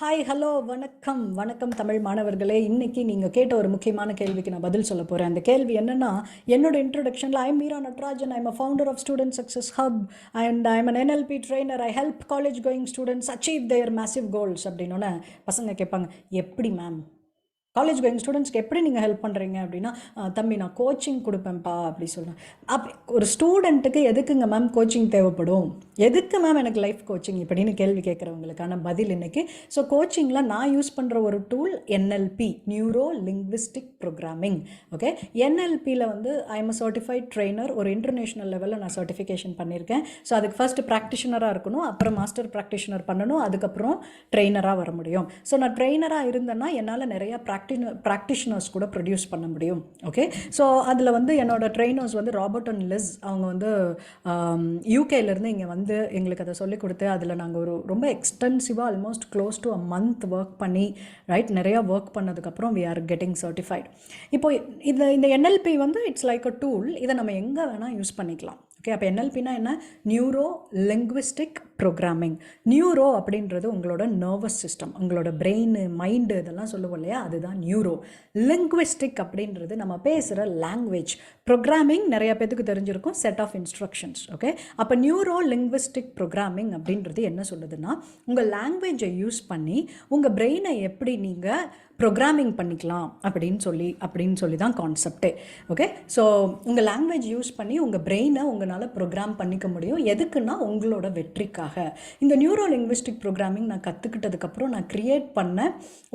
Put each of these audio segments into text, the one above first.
Hi hello வணக்கம் வணக்கம் தமிழ் மாணவர்களே. இன்றைக்கி நீங்கள் கேட்ட ஒரு முக்கியமான கேள்விக்கு நான் பதில் சொல்ல போகிறேன். அந்த கேள்வி என்னென்னா, என்னோட இன்ட்ரொடக்ஷனில் I am Meera Natarajan, I am a founder of student success hub and I am an NLP trainer. I help college going students achieve their massive goals. அப்படின்னோடனே பசங்க கேட்பாங்க, எப்படி மேம் காலேஜ் கோயிங் ஸ்டூடெண்ட்ஸ்க்கு எப்படி நீங்கள் ஹெல்ப் பண்ணுறீங்க அப்படின்னா, தம்பி நான் கோச்சிங் கொடுப்பேன்ப்பா அப்படி சொல்கிறேன். ஒரு ஸ்டூடெண்ட்டுக்கு எதுக்குங்க மேம் கோச்சிங் தேவைப்படும், எதுக்கு மேம் எனக்கு லைஃப் கோச்சிங் இப்படின்னு கேள்வி கேட்குறவங்களுக்கான பதில் இன்றைக்கி. ஸோ கோச்சிங்கில் நான் யூஸ் பண்ணுற ஒரு tool NLP, neuro linguistic programming. Okay, NLPயில் வந்து I am a certified trainer. ஒரு இன்டர்நேஷ்னல் லெவலில் நான் சர்டிஃபிகேஷன் பண்ணியிருக்கேன். ஸோ அதுக்கு ஃபஸ்ட்டு ப்ராக்டிஷனராக இருக்கணும், அப்புறம் மாஸ்டர் ப்ராக்டிஷனர் பண்ணணும், அதுக்கப்புறம் ட்ரெய்னராக வர முடியும். ஸோ நான் ட்ரெய்னராக இருந்தேன்னா என்னால் நிறையா ப்ராக்டிஷனர்ஸ் கூட ப்ரொடியூஸ் பண்ண முடியும். ஓகே, ஸோ அதில் வந்து என்னோடய ட்ரெயினர்ஸ் வந்து ராபர்ட் அண்ட் லிஸ். அவங்க வந்து யூகேலேருந்து இங்கே வந்து எங்களுக்கு அதை சொல்லிக் கொடுத்து அதில் நாங்கள் ஒரு ரொம்ப எக்ஸ்டென்சிவாக almost close to a month work பண்ணி நிறையா ஒர்க் பண்ணதுக்கப்புறம் வி ஆர் கெட்டிங் சர்டிஃபைட். இப்போ இந்த NLP வந்து இட்ஸ் லைக் அ டூல். இதை நம்ம எங்கே வேணால் யூஸ் பண்ணிக்கலாம். ஓகே, அப்போ NLPனா என்ன? Neuro linguistic programming. நியூரோ அப்படின்றது உங்களோட நர்வஸ் சிஸ்டம், உங்களோட பிரெயின், மைண்டு, இதெல்லாம் சொல்லுவோம் இல்லையா, அதுதான் நியூரோ. லிங்க்விஸ்டிக் அப்படின்றது நம்ம பேசுகிற லாங்குவேஜ். ப்ரோக்ராமிங் நிறைய பேத்துக்கு தெரிஞ்சிருக்கும், செட் ஆஃப் இன்ஸ்ட்ரக்ஷன்ஸ். ஓகே, அப்போ நியூரோ லிங்க்விஸ்டிக் ப்ரோக்ராமிங் அப்படின்றது என்ன சொல்லுதுன்னா, உங்கள் லாங்குவேஜை யூஸ் பண்ணி உங்கள் பிரெயினை எப்படி நீங்கள் ப்ரோக்ராமிங் பண்ணிக்கலாம் அப்படின்னு சொல்லி தான் கான்செப்டே. ஓகே, ஸோ உங்கள் லாங்குவேஜ் யூஸ் பண்ணி உங்கள் பிரெயினை உங்களால் ப்ரோக்ராம் பண்ணிக்க முடியும். எதுக்குன்னா உங்களோட வெற்றிக்காக. இந்த நியூரோ லிங்க்விஸ்டிக் ப்ரோக்ராமிங் நான் கற்றுக்கிட்டதுக்கப்புறம் நான் க்ரியேட் பண்ண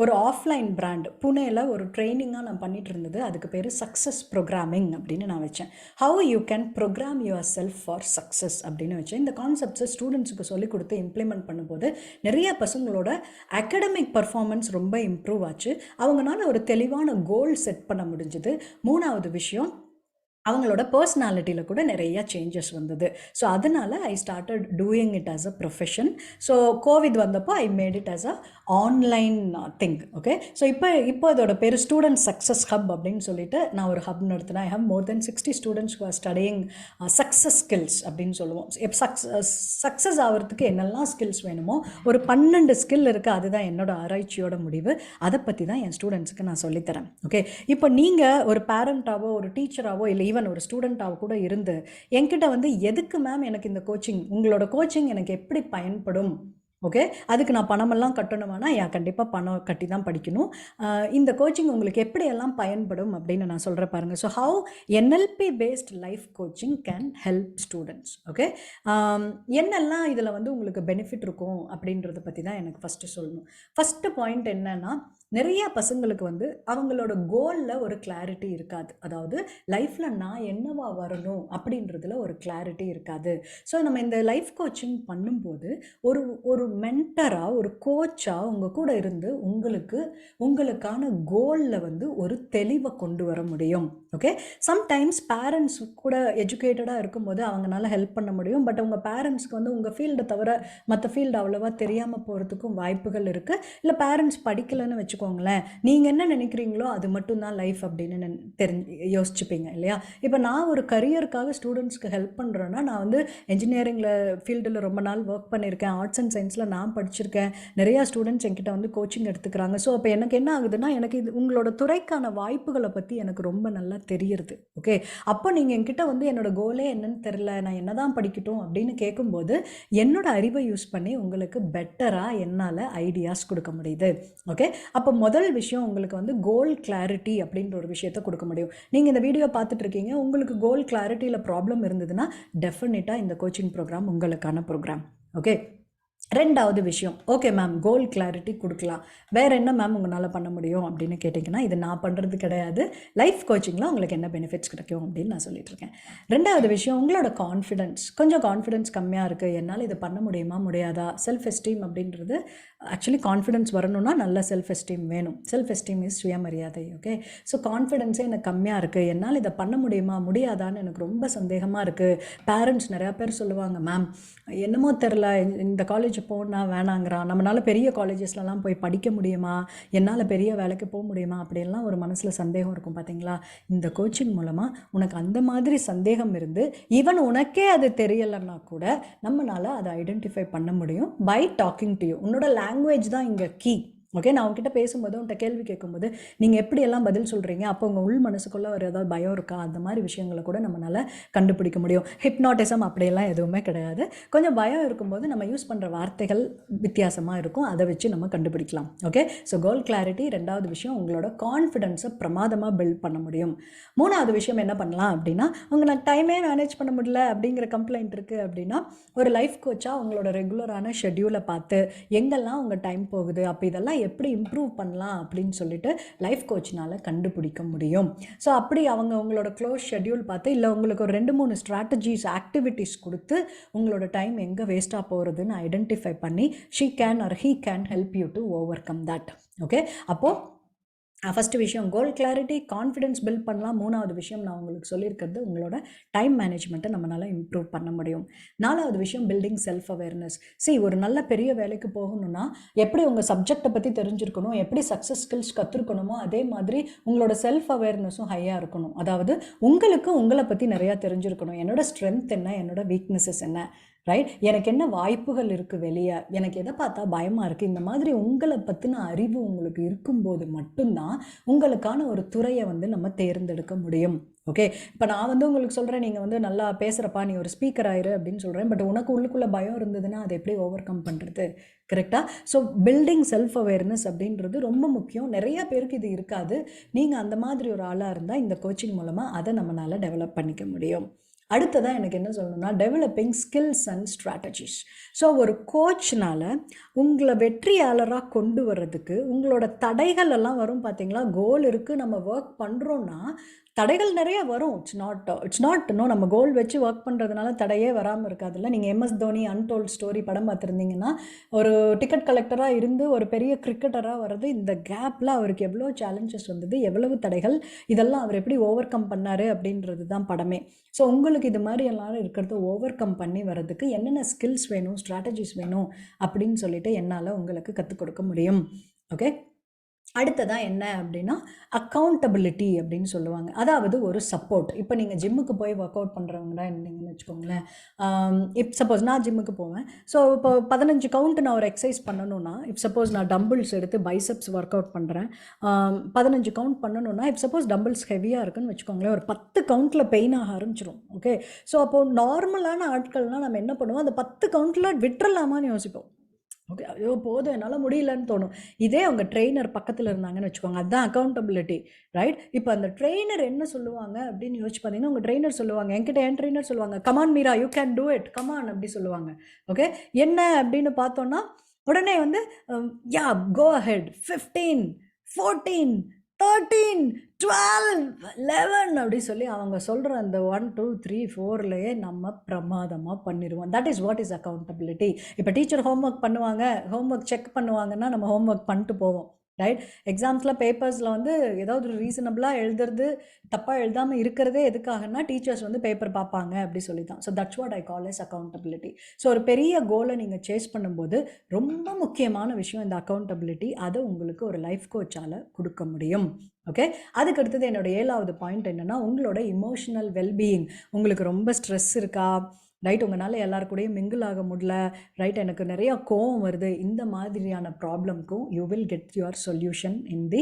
ஒரு ஆஃப்லைன் பிராண்ட் புனேயில் ஒரு ட்ரைனிங்காக நான் பண்ணிட்டு இருந்தது. அதுக்கு பேர் சக்ஸஸ் ப்ரோக்ராமிங் அப்படின்னு நான் வச்சேன். How you can program yourself for success அப்படின்னு வச்சேன். இந்த கான்செப்ட்ஸை ஸ்டூடெண்ட்ஸுக்கு சொல்லிக் கொடுத்து இம்ப்ளிமெண்ட் பண்ணும்போது நிறைய பசங்களோட அகடமிக் பர்ஃபார்மன்ஸ் ரொம்ப இம்ப்ரூவ் ஆச்சு. அவங்களால ஒரு தெளிவான கோல் செட் பண்ண முடிஞ்சது. மூணாவது விஷயம், அவங்களோட பர்சனாலிட்டியில் கூட நிறைய சேஞ்சஸ் வந்தது. ஸோ அதனால் I started doing it as a profession. So Covid வந்தப்போ I made it as a online thing. Okay, so இப்போ அதோட பேர் ஸ்டூடெண்ட் சக்ஸஸ் ஹப் அப்படின்னு சொல்லிட்டு நான் ஒரு ஹப் நடத்தினேன். I have more than 60 students who are studying success skills அப்படின்னு சொல்லுவோம். சக்ஸஸ் ஆகிறதுக்கு என்னெல்லாம் ஸ்கில்ஸ் வேணுமோ ஒரு 12 ஸ்கில் இருக்குது. அதுதான் என்னோட ஆராய்ச்சியோட முடிவு. அதை பற்றி தான் என் ஸ்டூடெண்ட்ஸுக்கு நான் சொல்லித்தரேன். ஓகே, இப்போ நீங்கள் ஒரு பேரண்ட்டாவோ ஒரு டீச்சராகவோ இல்லை ஈவன் ஒரு ஸ்டூடெண்ட்டாக கூட இருந்து என்கிட்ட வந்து எதுக்கு மேம் எனக்கு இந்த கோச்சிங், உங்களோட கோச்சிங் எனக்கு எப்படி பயன்படும், ஓகே, அதுக்கு நான் பணமெல்லாம் கட்டணுமானா கண்டிப்பாக பணம் கட்டி தான் படிக்கணும். இந்த கோச்சிங் உங்களுக்கு எப்படியெல்லாம் பயன்படும் அப்படின்னு நான் சொல்கிறேன் பாருங்கள். So how NLP-based life coaching can help students. Okay, என்னெல்லாம் இதில் வந்து உங்களுக்கு பெனிஃபிட் இருக்கும் அப்படின்றத பற்றி தான் எனக்கு ஃபஸ்ட்டு சொல்லணும். ஃபஸ்ட்டு பாயிண்ட் என்னன்னா, நிறைய பசங்களுக்கு வந்து அவங்களோட கோலில் ஒரு கிளாரிட்டி இருக்காது. அதாவது லைஃப்பில் நான் என்னவா வரணும் அப்படின்றதுல ஒரு கிளாரிட்டி இருக்காது. ஸோ நம்ம இந்த லைஃப் கோச்சிங் பண்ணும்போது ஒரு மென்டராக, ஒரு கோச்சாக உங்கள் கூட இருந்து உங்களுக்கான கோலில் வந்து ஒரு தெளிவை கொண்டு வர முடியும். ஓகே, சம்டைம்ஸ் பேரண்ட்ஸ் கூட எஜுகேட்டடாக இருக்கும்போது அவங்களால ஹெல்ப் பண்ண முடியும். பட் உங்கள் பேரண்ட்ஸ்க்கு வந்து உங்கள் ஃபீல்டை தவிர மற்ற ஃபீல்டு அவ்வளோவா தெரியாமல் போகிறதுக்கும் வாய்ப்புகள் இருக்குது. இல்லை பேரண்ட்ஸ் படிக்கலைன்னு வச்சுக்கோங்களேன், நீங்கள் என்ன நினைக்கிறீங்களோ அது மட்டும்தான் லைஃப் அப்படின்னு யோசிச்சுப்பீங்க இல்லையா. இப்போ நான் ஒரு கரியருக்காக ஸ்டூடெண்ட்ஸ்க்கு ஹெல்ப் பண்ணுறேன்னா, நான் வந்து என்ஜினியரிங்கில் ஃபீல்டில் ரொம்ப நாள் ஒர்க் பண்ணியிருக்கேன், ஆர்ட்ஸ் அண்ட் சயின்ஸில் நான் படிச்சிருக்கேன், நிறையா ஸ்டூடெண்ட்ஸ் என்கிட்ட வந்து கோச்சிங் எடுத்துக்கிறாங்க. ஸோ அப்போ எனக்கு என்ன ஆகுதுன்னா, எனக்கு உங்களோட துறைக்கான வாய்ப்புகளை பற்றி எனக்கு ரொம்ப நல்லா தெரியுது. ஓகே, அப்போ நீங்கள் என்கிட்ட வந்து என்னோட கோலே என்னன்னு தெரில, நான் என்ன தான் படிக்கட்டும் அப்படின்னு கேட்கும்போது என்னோட அறிவை யூஸ் பண்ணி உங்களுக்கு பெட்டராக என்னால் ஐடியாஸ் கொடுக்க முடியுது. ஓகே, அப்போ முதல் விஷயம் உங்களுக்கு வந்து கோல் கிளாரிட்டி அப்படின்ற ஒரு விஷயத்தை கொடுக்க முடியும். நீங்கள் இந்த வீடியோ பார்த்துட்டு இருக்கீங்க, உங்களுக்கு கோல் கிளாரிட்டியில் ப்ராப்ளம் இருந்ததுன்னா டெஃபினட்டாக இந்த கோச்சிங் ப்ரோக்ராம் உங்களுக்கான ப்ரோக்ராம். ஓகே, ரெண்டாவது விஷயம், ஓகே மேம் கோல் கிளாரிட்டி கொடுக்கலாம், வேறு என்ன மேம் உங்களால் பண்ண முடியும் அப்படின்னு கேட்டிங்கன்னா, இது நான் பண்ணுறது கிடையாது. லைஃப் கோச்சிங்கில் உங்களுக்கு என்ன பெனிஃபிட்ஸ் கிடைக்கும் அப்படின்னு நான் சொல்லிட்டுருக்கேன். ரெண்டாவது விஷயம், உங்களோட கொஞ்சம் கான்ஃபிடென்ஸ் கம்மியாக இருக்குது, என்னால் இது பண்ண முடியுமா முடியாதா, செல்ஃப் எஸ்டீம் அப்படின்றது. ஆக்சுவலி கான்ஃபிடென்ஸ் வரணும்னா நல்ல செல்ஃப் எஸ்டீம் வேணும். செல்ஃப் எஸ்டீம் இஸ் சுயமரியாதை. ஓகே, ஸோ கான்ஃபிடென்ஸே எனக்கு கம்மியாக இருக்குது, என்னால் இதை பண்ண முடியுமா முடியாதான்னு எனக்கு ரொம்ப சந்தேகமாக இருக்குது. பேரண்ட்ஸ் நிறையா பேர் சொல்லுவாங்க, மேம் என்னமோ தெரில, இந்த காலேஜ் போனா வேணாங்கிறான், நம்மளால பெரிய காலேஜஸ்லலாம் போய் படிக்க முடியுமா, என்னால் பெரிய வேலைக்கு போக முடியுமா, அப்படியெல்லாம் ஒரு மனசில் சந்தேகம் இருக்கும் பார்த்தீங்களா. இந்த கோச்சிங் மூலமாக உனக்கு அந்த மாதிரி சந்தேகம் இருந்து ஈவன் உனக்கே அது தெரியலைன்னா கூட நம்மளால் அதை ஐடென்டிஃபை பண்ண முடியும் பை டாக்கிங் டு யூ. உன்னோட லாங்குவேஜ் தான் இங்கே கீ. ஓகே, நான் உங்ககிட்ட பேசும்போது உன்கிட்ட கேள்வி கேட்கும்போது நீங்கள் எப்படியெல்லாம் பதில் சொல்கிறீங்க, அப்போ உங்கள் உள் மனசுக்குள்ளே ஒரு ஏதாவது பயம் இருக்கா, அந்த மாதிரி விஷயங்களை கூட நம்மளால் கண்டுபிடிக்க முடியும். ஹிப்னாட்டிசம் அப்படியெல்லாம் எதுவுமே கிடையாது. கொஞ்சம் பயம் இருக்கும்போது நம்ம யூஸ் பண்ணுற வார்த்தைகள் வித்தியாசமாக இருக்கும், அதை வச்சு நம்ம கண்டுபிடிக்கலாம். ஓகே, ஸோ கோல் கிளாரிட்டி. ரெண்டாவது விஷயம், உங்களோட கான்ஃபிடென்ஸை பிரமாதமாக பில்ட் பண்ண முடியும். மூணாவது விஷயம் என்ன பண்ணலாம் அப்படின்னா, உங்களுக்கு டைமே மேனேஜ் பண்ண முடியல அப்படிங்கிற கம்ப்ளைண்ட் இருக்குது அப்படின்னா, ஒரு லைஃப் கோச்சாக உங்களோட ரெகுலரான ஷெட்யூலை பார்த்து எங்கெல்லாம் உங்கள் டைம் போகுது, அப்போ இதெல்லாம் எப்படி இம்ப்ரூவ் பண்ணலாம் அப்படின்னு சொல்லிட்டு லைஃப் கோச்னால் கண்டுபிடிக்க முடியும். ஸோ அப்படி அவங்க உங்களோட க்ளோஸ் ஷெட்யூல் பார்த்து, இல்லை உங்களுக்கு ஒரு 2-3 ஸ்ட்ராட்டஜிஸ் ஆக்டிவிட்டீஸ் கொடுத்து உங்களோட டைம் எங்கே வேஸ்ட்டாக போகிறதுன்னு ஐடென்டிஃபை பண்ணி she can or he can help you to over come that. Okay, அப்போது ஃபஸ்ட்டு விஷயம் கோல் கிளாரிட்டி, கான்ஃபிடென்ஸ் பில்ட் பண்ணலாம். மூணாவது விஷயம் நான் உங்களுக்கு சொல்லியிருக்கிறது, உங்களோட டைம் மேனேஜ்மெண்ட்டை நம்மளால் இம்ப்ரூவ் பண்ண முடியும். நாலாவது விஷயம் பில்டிங் செல்ஃப் அவேர்னஸ். ஒரு நல்ல பெரிய வேலைக்கு போகணும்னா எப்படி உங்கள் சப்ஜெக்டை பற்றி தெரிஞ்சிருக்கணும், எப்படி சக்ஸஸ் ஸ்கில்ஸ் கற்றுருக்கணுமோ அதே மாதிரி உங்களோட செல்ஃப் அவேர்னஸும் ஹையாக இருக்கணும். அதாவது உங்களுக்கு உங்களை பற்றி நிறையா தெரிஞ்சிருக்கணும். என்னோடய ஸ்ட்ரென்த் என்ன, என்னோடய வீக்னஸஸ் என்ன, ரைட், எனக்கு என்ன வாய்ப்புகள் இருக்குது வெளியே, எனக்கு எதை பார்த்தா பயமாக இருக்குது, இந்த மாதிரி உங்களை பற்றின அறிவு உங்களுக்கு இருக்கும்போது மட்டும்தான் உங்களுக்கான ஒரு துறையை நம்ம தேர்ந்தெடுக்க முடியும். ஓகே, இப்போ நான் உங்களுக்கு சொல்கிறேன், நீங்கள் நல்லா பேசுகிறப்பா, நீ ஒரு ஸ்பீக்கர் ஆயிரு அப்படின்னு சொல்கிறேன். பட் உனக்கு உள்ளுக்குள்ளே பயம் இருந்ததுன்னா அதை எப்படி ஓவர் கம் பண்ணுறது, கரெக்டாக? ஸோ பில்டிங் செல்ஃப் அவேர்னஸ் அப்படின்றது ரொம்ப முக்கியம். நிறைய பேருக்கு இது இருக்காது. நீங்கள் அந்த மாதிரி ஒரு ஆளாக இருந்தால் இந்த கோச்சிங் மூலமாக அதை நம்மளால் டெவலப் பண்ணிக்க முடியும். அடுத்ததான் எனக்கு என்ன சொல்லணும்னா, developing skills and strategies. So ஒரு கோச்னால் உங்களை வெற்றியாளராக கொண்டு வர்றதுக்கு உங்களோட தடைகள் எல்லாம் வரும் பார்த்தீங்களா. கோல் இருக்குது, நம்ம ஒர்க் பண்ணுறோன்னா தடைகள் நிறைய வரும். இட்ஸ் நாட் இன்னும் நம்ம கோல் வச்சு ஒர்க் பண்ணுறதுனால தடையே வராமல் இருக்காதுல்ல. நீங்கள் எம்எஸ் தோனி அன்டோல்ட் ஸ்டோரி படம் பார்த்துருந்தீங்கன்னா, ஒரு டிக்கெட் கலெக்டராக இருந்து ஒரு பெரிய கிரிக்கெட்டராக வர்றது, இந்த கேப்பில் அவருக்கு எவ்வளோ சேலஞ்சஸ் வந்தது, எவ்வளவு தடைகள், இதெல்லாம் அவர் எப்படி ஓவர் கம் பண்ணார் அப்படின்றது தான் படமே. ஸோ உங்களுக்கு இது மாதிரி எல்லாரும் இருக்கிறத ஓவர் கம் பண்ணி வர்றதுக்கு என்னென்ன ஸ்கில்ஸ் வேணும், ஸ்ட்ராட்டஜிஸ் வேணும் அப்படின்னு சொல்லிட்டு என்னால் உங்களுக்கு கற்றுக் கொடுக்க முடியும். ஓகே, அடுத்ததான் என்ன அப்படின்னா அக்கௌண்டபிலிட்டி அப்படின்னு சொல்லுவாங்க. அதாவது ஒரு சப்போர்ட். இப்போ நீங்கள் ஜிம்முக்கு போய் ஒர்க் அவுட் பண்ணுறவங்க இருந்தீங்கன்னு வச்சுக்கோங்களேன். சப்போஸ் நான் ஜிம்முக்கு போவேன். ஸோ இப்போ 15 கவுண்ட் நான் ஒரு எக்ஸசைஸ் பண்ணணும்னா, சப்போஸ் நான் டம்பிள்ஸ் எடுத்து பைசப்ஸ் ஒர்க் அவுட் பண்ணுறேன், 15 கவுண்ட் பண்ணணும்னா, சப்போஸ் டம்பிள்ஸ் ஹெவியாக இருக்குன்னு வச்சுக்கோங்களேன், ஒரு 10 கவுண்ட்டில் பெயின் ஆக ஆரம்பிச்சிடும். ஓகே, ஸோ அப்போது நார்மலான ஆட்கள்னால் நம்ம என்ன பண்ணுவோம், அந்த 10 கவுண்ட்டில் விட்டுறலாமான்னு யோசிப்போம். ஓகே, ஐயோ போதும் என்னால் முடியலன்னு தோணும். இதே அவங்க ட்ரெயினர் பக்கத்தில் இருந்தாங்கன்னு வச்சுக்கோங்க, அதுதான் அக்கௌண்டபிலிட்டி, ரைட்? இப்போ அந்த ட்ரெயினர் என்ன சொல்லுவாங்க அப்படின்னு யோசிச்சு பார்த்தீங்கன்னா, உங்கள் ட்ரெயினர் சொல்லுவாங்க, என் ட்ரெயினர் சொல்லுவாங்க, come on Meera, you can do it, come on அப்படி சொல்லுவாங்க. ஓகே, என்ன அப்படின்னு பார்த்தோன்னா, உடனே யா கோ அஹெட், 15, 14, 13, 12, 11 அப்படி சொல்லி அவங்க சொல்கிற அந்த 1, 2, 3, 4லேயே நம்ம பிரமாதமாக பண்ணிடுவோம். That is what is accountability. இப்போ டீச்சர் ஹோம்ஒர்க் பண்ணுவாங்க, ஹோம்ஒர்க் செக் பண்ணுவாங்கன்னா நம்ம ஹோம்ஒர்க் பண்ணிட்டு போவோம், ரைட்? எக்ஸாம்ஸில் பேப்பர்ஸில் ஏதாவது ஒரு ரீசனபிளாக எழுதுறது, தப்பாக எழுதாமல் இருக்கிறதே எதுக்காகனா டீச்சர்ஸ் பேப்பர் பார்ப்பாங்க அப்படி சொல்லி தான். So that's what I call as accountability. So ஒரு பெரிய கோலை நீங்கள் சேஸ் பண்ணும்போது ரொம்ப முக்கியமான விஷயம் இந்த அக்கௌண்டபிலிட்டி. அதை உங்களுக்கு ஒரு லைஃப் கோச்சால் கொடுக்க முடியும். ஓகே, அதுக்கு அடுத்தது என்னோட 7வது பாயிண்ட் என்னென்னா, உங்களோட இமோஷனல் வெல்பீயிங். உங்களுக்கு ரொம்ப ஸ்ட்ரெஸ் இருக்கா, ரைட், உங்களால் எல்லாருக்கூடையும் மிங்கிள் ஆக முடியல, ரைட், எனக்கு நிறையா கோவம் வருது, இந்த மாதிரியான ப்ராப்ளம்க்கும் you will get your solution in the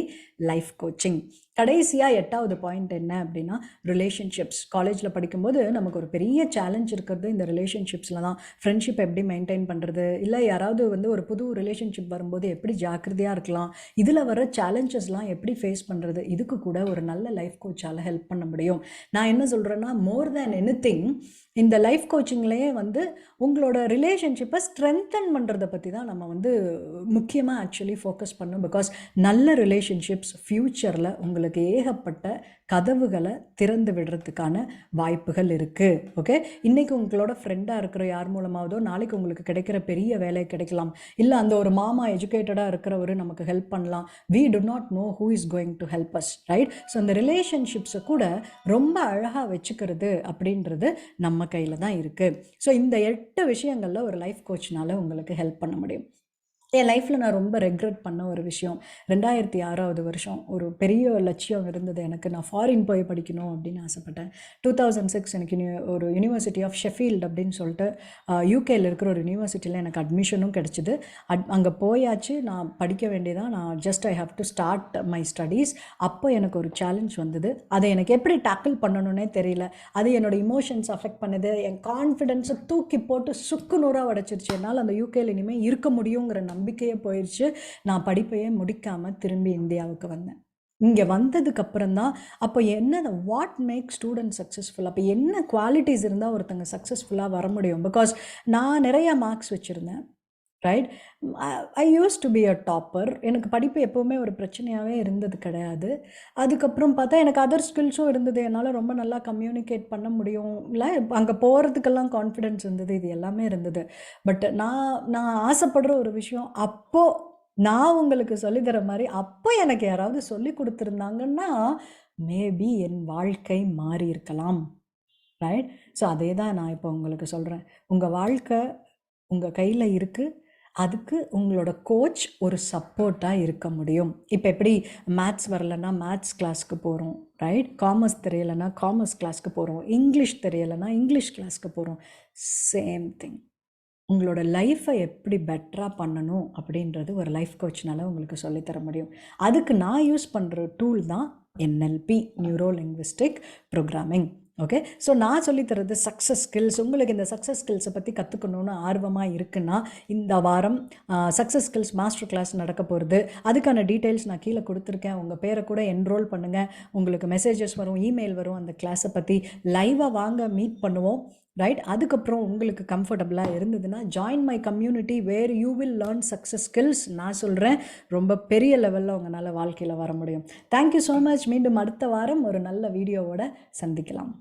life coaching. கடைசியாக 8வது பாயிண்ட் என்ன அப்படின்னா, ரிலேஷன்ஷிப்ஸ். காலேஜில் படிக்கும்போது நமக்கு ஒரு பெரிய சேலஞ்ச் இருக்கிறது இந்த ரிலேஷன்ஷிப்ஸில் தான். ஃப்ரெண்ட்ஷிப் எப்படி மெயின்டைன் பண்ணுறது, இல்லை யாராவது ஒரு புது ரிலேஷன்ஷிப் வரும்போது எப்படி ஜாக்கிரதையாக இருக்கலாம், இதில் வர சேலஞ்சஸ்லாம் எப்படி ஃபேஸ் பண்ணுறது, இதுக்கு கூட ஒரு நல்ல லைஃப் கோச்சால் ஹெல்ப் பண்ண முடியும். நான் என்ன சொல்கிறேன்னா, மோர் தேன் எனிதிங் இந்த லைஃப் கோச்சிங்லேயே உங்களோட ரிலேஷன்ஷிப்பை ஸ்ட்ரென்தன் பண்ணுறதை பற்றி தான் நம்ம முக்கியமாக ஆக்சுவலி ஃபோக்கஸ் பண்ணோம். பிகாஸ் நல்ல ரிலேஷன்ஷிப்ஸ் ஃப்யூச்சரில் உங்களுக்கு ஏகப்பட்ட கதவுகளை திறந்து விடுறதுக்கான வாய்ப்புகள் இருக்குது. ஓகே, இன்றைக்கி உங்களோட ஃப்ரெண்டாக இருக்கிற யார் மூலமாவதோ நாளைக்கு உங்களுக்கு கிடைக்கிற பெரிய வேலை கிடைக்கலாம். இல்லை அந்த ஒரு மாமா எஜுகேட்டடாக இருக்கிறவர் நமக்கு ஹெல்ப் பண்ணலாம். we do not know who is going to help us, right? So அந்த ரிலேஷன்ஷிப்ஸை கூட ரொம்ப அழகாக வச்சுக்கிறது அப்படின்றது நம்ம கையில் தான் இருக்குது. ஸோ இந்த 8 விஷயங்களில் ஒரு லைஃப் கோச்னால் உங்களுக்கு ஹெல்ப் பண்ண முடியும். என் லைஃப்பில் நான் ரொம்ப ரெக்ரெட் பண்ண ஒரு விஷயம், 2006 வருஷம் ஒரு பெரிய லட்சியம் இருந்தது எனக்கு. நான் ஃபாரின் போய் படிக்கணும் அப்படின்னு ஆசைப்பட்டேன். 2006 எனக்கு ஒரு யூனிவர்சிட்டி ஆஃப் ஷெஃபீல்ட் அப்படின்னு சொல்லிட்டு யூகேயில் இருக்கிற ஒரு யூனிவர்சிட்டியில் எனக்கு அட்மிஷனும் கிடச்சிது. அங்கே போயாச்சு, நான் படிக்க வேண்டியதான். நான் just I have to start my studies. அப்போ எனக்கு ஒரு சேலஞ்ச் வந்தது. அதை எனக்கு எப்படி டேக்கிள் பண்ணணுன்னே தெரியல. அது என்னோடய இமோஷன்ஸ் அஃபெக்ட் பண்ணுது, என் கான்ஃபிடென்ஸை தூக்கி போட்டு சுக்கு நூறாக உடைச்சிருச்சு. என்னால் அந்த யூகேயில் இனிமேல் இருக்க முடியுங்கிற நம்பிக்கையே போயிடுச்சு. நான் படிப்பையே முடிக்காமல் திரும்பி இந்தியாவுக்கு வந்தேன். இங்கே வந்ததுக்கப்புறம் தான் அப்போ என்ன வாட் மேக் ஸ்டூடெண்ட் சக்ஸஸ்ஃபுல், அப்போ என்ன குவாலிட்டிஸ் இருந்தால் ஒருத்தங்க சக்ஸஸ்ஃபுல்லாக வர முடியும். பிகாஸ் நான் நிறையா மார்க்ஸ் வச்சுருந்தேன், right? I use to be a topper. எனக்கு படிப்பு எப்போவுமே ஒரு பிரச்சனையாகவே இருந்தது கிடையாது. அதுக்கப்புறம் பார்த்தா எனக்கு அதர் ஸ்கில்ஸும் இருந்தது. என்னால் ரொம்ப நல்லா கம்யூனிகேட் பண்ண முடியும், இல்லை அங்கே போகிறதுக்கெல்லாம் கான்ஃபிடென்ஸ் இருந்தது, இது எல்லாமே இருந்தது. பட் நான் ஆசைப்படுற ஒரு விஷயம், அப்போது நான் உங்களுக்கு சொல்லித்தர மாதிரி அப்போ எனக்கு யாராவது சொல்லி கொடுத்துருந்தாங்கன்னா மேபி என் வாழ்க்கை மாறி இருக்கலாம், ரைட்? ஸோ அதே தான் நான் இப்போ உங்களுக்கு சொல்கிறேன். உங்கள் வாழ்க்கை உங்கள் கையில் இருக்குது. அதுக்கு உங்களோட கோச் ஒரு சப்போர்ட்டாக இருக்க முடியும். இப்போ எப்படி மேத்ஸ் வரலைன்னா மேத்ஸ் கிளாஸ்க்கு போகிறோம், ரைட்? காமர்ஸ் தெரியலைன்னா காமர்ஸ் கிளாஸ்க்கு போகிறோம், இங்கிலீஷ் தெரியலைன்னா இங்கிலீஷ் கிளாஸ்க்கு போகிறோம். சேம் திங், உங்களோட லைஃப்பை எப்படி பெட்டராக பண்ணணும் அப்படின்றது ஒரு லைஃப் கோச்னால் உங்களுக்கு சொல்லித்தர முடியும். அதுக்கு நான் யூஸ் பண்ணுற டூல் தான் NLP, neuro linguistic programming. Okay, so நான் சொல்லித்தரது சக்ஸஸ் ஸ்கில்ஸ். உங்களுக்கு இந்த சக்ஸஸ் ஸ்கில்ஸை பற்றி கற்றுக்கணுன்னு ஆர்வமாக இருக்குன்னா இந்த வாரம் சக்ஸஸ் ஸ்கில்ஸ் மாஸ்டர் கிளாஸ் நடக்க போகிறது. அதுக்கான டீட்டெயில்ஸ் நான் கீழே கொடுத்துருக்கேன். உங்கள் பேரை கூட என்ரோல் பண்ணுங்கள். உங்களுக்கு மெசேஜஸ் வரும், இமெயில் வரும் அந்த கிளாஸை பற்றி. லைவாக வாங்க, மீட் பண்ணுவோம், ரைட்? அதுக்கப்புறம் உங்களுக்கு கம்ஃபர்டபுளாக இருந்ததுன்னா join my community where you will learn success skills. நான் சொல்கிறேன், ரொம்ப பெரிய லெவலில் உங்களால் வாழ்க்கையில் வர முடியும். Thank you so much. மீண்டும் அடுத்த வாரம் ஒரு நல்ல வீடியோவோட சந்திக்கலாம்.